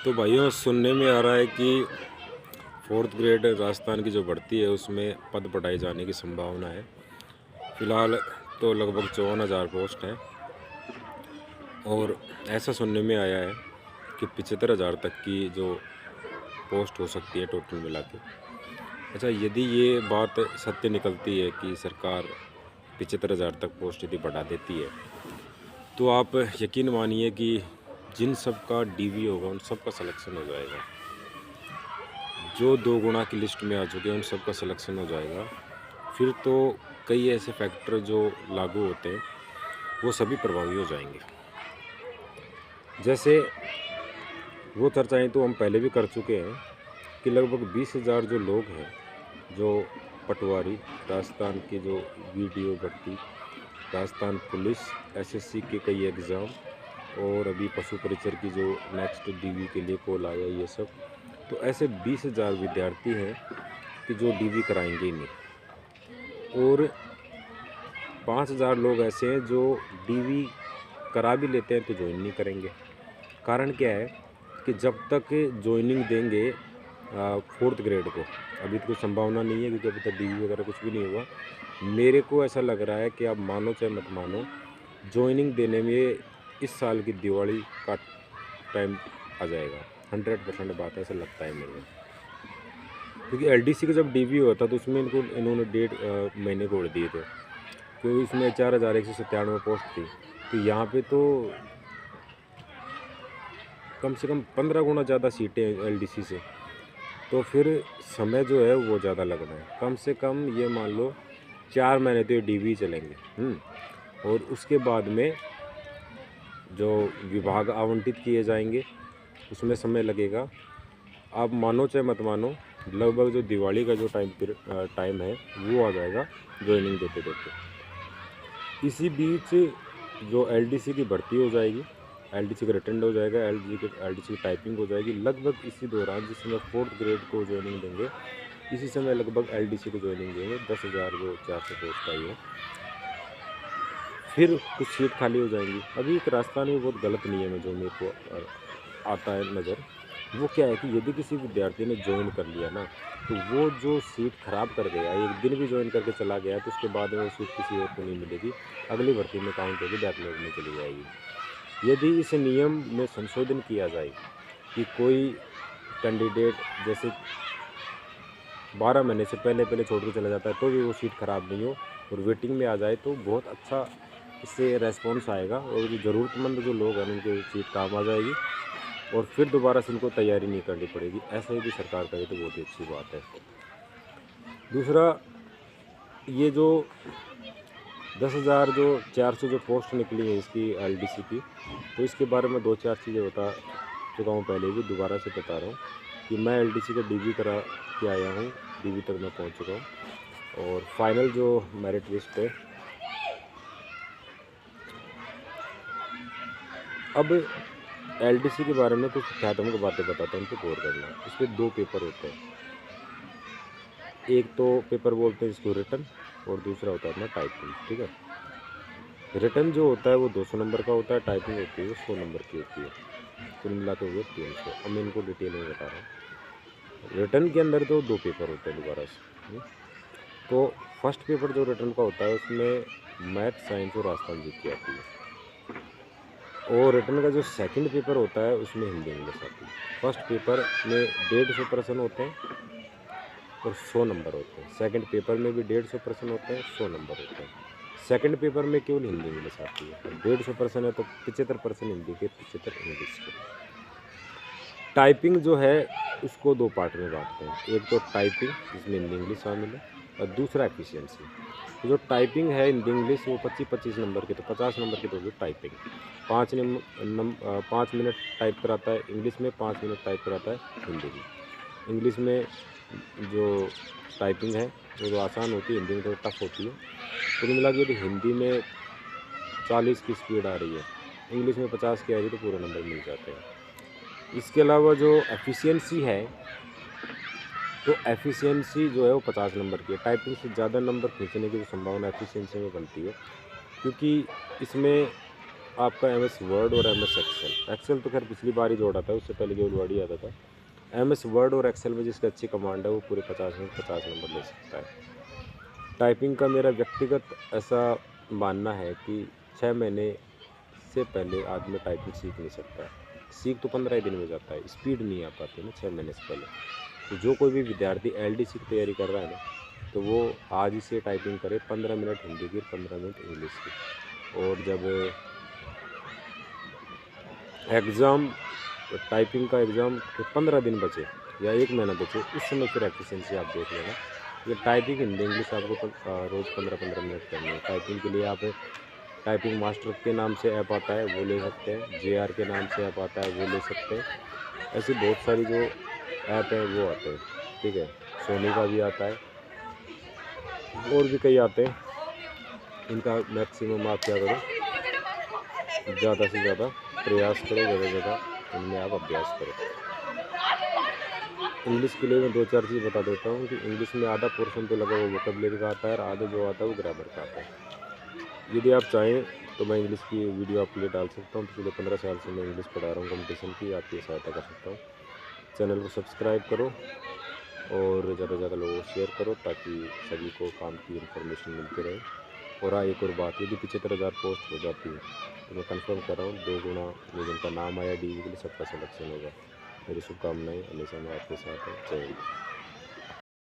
तो भाइयों सुनने में आ रहा है कि फोर्थ ग्रेड राजस्थान की जो भर्ती है उसमें पद बढ़ाए जाने की संभावना है। फ़िलहाल तो लगभग 54,000 पोस्ट हैं और ऐसा सुनने में आया है कि 75,000 तक की जो पोस्ट हो सकती है टोटल मिला के। अच्छा, यदि ये बात सत्य निकलती है कि सरकार 75,000 तक पोस्ट यदि बढ़ा देती है तो आप यकीन मानिए कि जिन सब का डीवी होगा उन सब का सिलेक्शन हो जाएगा। जो 2 गुना की लिस्ट में आ चुके हैं उन सब का सिलेक्शन हो जाएगा। फिर तो कई ऐसे फैक्टर जो लागू होते हैं वो सभी प्रभावी हो जाएंगे। जैसे वो चर्चाएं तो हम पहले भी कर चुके हैं कि लगभग 20,000 जो लोग हैं, जो पटवारी, राजस्थान की जो वीडियो भर्ती, राजस्थान पुलिस, एसएससी के कई एग्ज़ाम और अभी पशु परिचर की जो नेक्स्ट डीवी के लिए कॉल आया, ये सब तो ऐसे 20,000 विद्यार्थी हैं कि जो डीवी कराएंगे ही नहीं। और 5,000 लोग ऐसे हैं जो डीवी करा भी लेते हैं तो ज्वाइन नहीं करेंगे। कारण क्या है कि जब तक ज्वाइनिंग देंगे फोर्थ ग्रेड को, अभी तो कोई संभावना नहीं है क्योंकि अभी तक डीवी वगैरह कुछ भी नहीं हुआ। मेरे को ऐसा लग रहा है कि आप मानो चाहे मत मानो, ज्वाइनिंग देने में इस साल की दिवाली का टाइम आ जाएगा। 100% बात है, ऐसा लगता है मेरे को। क्योंकि एलडीसी का जब डीवी हुआ था तो उसमें इन्होंने 1.5 महीने कोड़ दिए थे, क्योंकि उसमें 4,197 पोस्ट थी। तो यहाँ पे तो कम से कम 15 गुना ज़्यादा सीटें एलडीसी से, तो फिर समय जो है वो ज़्यादा लगना है। कम से कम ये मान लो 4 महीने तो ये डीवी चलेंगे। और उसके बाद में जो विभाग आवंटित किए जाएंगे उसमें समय लगेगा। आप मानो चाहे मत मानो, लगभग जो दिवाली का जो टाइम है वो आ जाएगा ज्वाइनिंग देते देते। इसी बीच जो एलडीसी की भर्ती हो जाएगी, एलडीसी का रिटर्न हो जाएगा, एलडीसी की टाइपिंग हो जाएगी। लगभग इसी दौरान जिस समय फोर्थ ग्रेड को ज्वाइनिंग देंगे, इसी समय लगभग एलडीसी को ज्वाइनिंग देंगे। 10,400 पोस्ट आई है। फिर कुछ सीट खाली हो जाएंगी। अभी एक राजस्थान में बहुत गलत नियम है जो मेरे को आता है नज़र। वो क्या है कि यदि किसी विद्यार्थी ने ज्वाइन कर लिया ना, तो वो जो सीट ख़राब कर गया, एक दिन भी ज्वाइन करके चला गया, तो उसके बाद में वो सीट किसी और को नहीं मिलेगी, अगली भर्ती में काउंट होगी, बैकलॉग में चली जाएगी। यदि इस नियम में संशोधन किया जाए कि कोई कैंडिडेट जैसे 12 महीने से पहले छोड़ के चला जाता है तो भी वो सीट ख़राब नहीं हो और वेटिंग में आ जाए, तो बहुत अच्छा इससे रेस्पॉन्स आएगा और जो ज़रूरतमंद जो लोग हैं उनकी सीट काम आ जाएगी और फिर दोबारा से उनको तैयारी नहीं करनी पड़ेगी। ऐसा ही भी सरकार करे तो बहुत ही अच्छी बात है। दूसरा, ये जो 10,400 जो पोस्ट निकली है इसकी एलडीसी की, तो इसके बारे में 2-4 चीज़ें बता चुका हूँ पहले भी, दोबारा से बता रहा हूँ कि मैं एलडीसी का डीवी करा के आया हूँ, डीवी तक मैं पहुँच चुका हूँ और फाइनल जो मेरिट लिस्ट है। अब एलडीसी के बारे में कुछ ख्यातम बातें बताता हूँ, उनको गौर करना। इस पर 2 पेपर होते हैं। एक तो पेपर बोलते हैं इसको रिटन और दूसरा होता है अपना टाइपिंग। ठीक है, रिटन जो होता है वो 200 नंबर का होता है, टाइपिंग होती है वो 100 नंबर की होती है। कुल मिला के हुए 300। अब मैं इनको डिटेल में बता रहा हूँ। रिटन के अंदर तो 2 पेपर होते हैं दोबारा से। तो फर्स्ट पेपर जो रिटन का होता है उसमें मैथ, साइंस और राजस्थान जी की आती है। और रिटन का जो सेकंड पेपर होता है उसमें हिंदी इंग्लिश आती है। फर्स्ट पेपर में 150 प्रश्न होते हैं और 100 नंबर होते हैं। सेकंड पेपर में भी 150 प्रश्न होते हैं, 100 नंबर होते हैं। सेकंड पेपर में केवल हिंदी इंग्लिश आती है। 150 प्रश्न है तो 75 प्रश्न हिंदी के, 75 इंग्लिश के। टाइपिंग जो है उसको 2 पार्ट में बांटते हैं। एक तो टाइपिंग जिसमें हिंदी इंग्लिश शामिल है और दूसरा एफिशिएंसी। तो जो टाइपिंग है हिंदी इंग्लिश वो 25-25 नंबर की, तो 50 नंबर की होगी टाइपिंग। 5 मिनट टाइप कराता है इंग्लिश में, 5 मिनट टाइप कराता है हिंदी में। इंग्लिश में जो टाइपिंग है वो तो आसान होती है, हिंदी में थोड़ी टफ होती है। तो मिला के यदि हिंदी में 40 की स्पीड आ रही है, इंग्लिश में 50 की आ रही है, तो पूरे नंबर मिल जाते हैं। इसके अलावा जो एफिशिएंसी है, तो एफिशिएंसी जो है वो 50 नंबर की है। टाइपिंग से ज़्यादा नंबर खींचने की जो संभावना एफिशिएंसी में बनती है, क्योंकि इसमें आपका एम एस वर्ड और एम एस एक्सेल। एक्सेल तो खैर पिछली बार ही जोड़ा था, उससे पहले केवल वर्ड ही आता था। एम एस वर्ड और एक्सेल में जिसकी अच्छी कमांड है वो पूरे 50 में 50 नंबर ले सकता है। टाइपिंग का मेरा व्यक्तिगत ऐसा मानना है कि 6 महीने से पहले आदमी टाइपिंग सीख नहीं सकता है। सीख तो 15 दिन में जाता है, स्पीड नहीं आ पाती ना 6 महीने से पहले। तो जो कोई भी विद्यार्थी एलडीसी की तैयारी कर रहा है ना, तो वो आज ही से टाइपिंग करे, 15 मिनट हिंदी की, 15 मिनट इंग्लिश की। और जब एग्ज़ाम, टाइपिंग का एग्ज़ाम के 15 दिन बचे या 1 महीना बचे, उस समय फिर एफिशिएंसी आप देख लेना। ये टाइपिंग हिंदी इंग्लिश आपको रोज़ 15-15 मिनट करनी है। टाइपिंग के लिए आप टाइपिंग मास्टर के नाम से ऐप आता है वो ले सकते हैं, जेआर के नाम से ऐप आता है वो ले सकते हैं। ऐसी बहुत सारी जो ऐप है वो आते हैं, ठीक है। सोनी का भी आता है और भी कई आते हैं। इनका मैक्सिमम आप क्या करो, ज़्यादा से ज़्यादा प्रयास करो, ज़्यादा से ज़्यादा इनमें आप अभ्यास करो। इंग्लिश के लिए मैं 2-4 चीज़ बता देता हूँ कि इंग्लिश में आधा पोर्शन तो लगा वो वोकैबुलरी का आता है और आधा जो आता है वो ग्रामर का आता है। यदि आप चाहें तो मैं इंग्लिश की वीडियो आपके लिए डाल सकता हूँ। पिछले 15 साल से मैं इंग्लिश पढ़ा रहा हूँ कंपटीशन की, आपकी सहायता कर सकता हूँ। चैनल को सब्सक्राइब करो और ज़्यादा से ज़्यादा लोगों को शेयर करो ताकि सभी को काम की इन्फॉर्मेशन मिलती रहे। और हाँ, एक और बात, यदि 75,000 पोस्ट हो जाती है तो मैं कंफर्म कर रहा हूँ 2 गुना में जिनका नाम आया डीवी के लिए सबका सिलेक्शन होगा। मेरी शुभकामनाएं, हमेशा मैं आपके साथ हूँ। जय हिंद।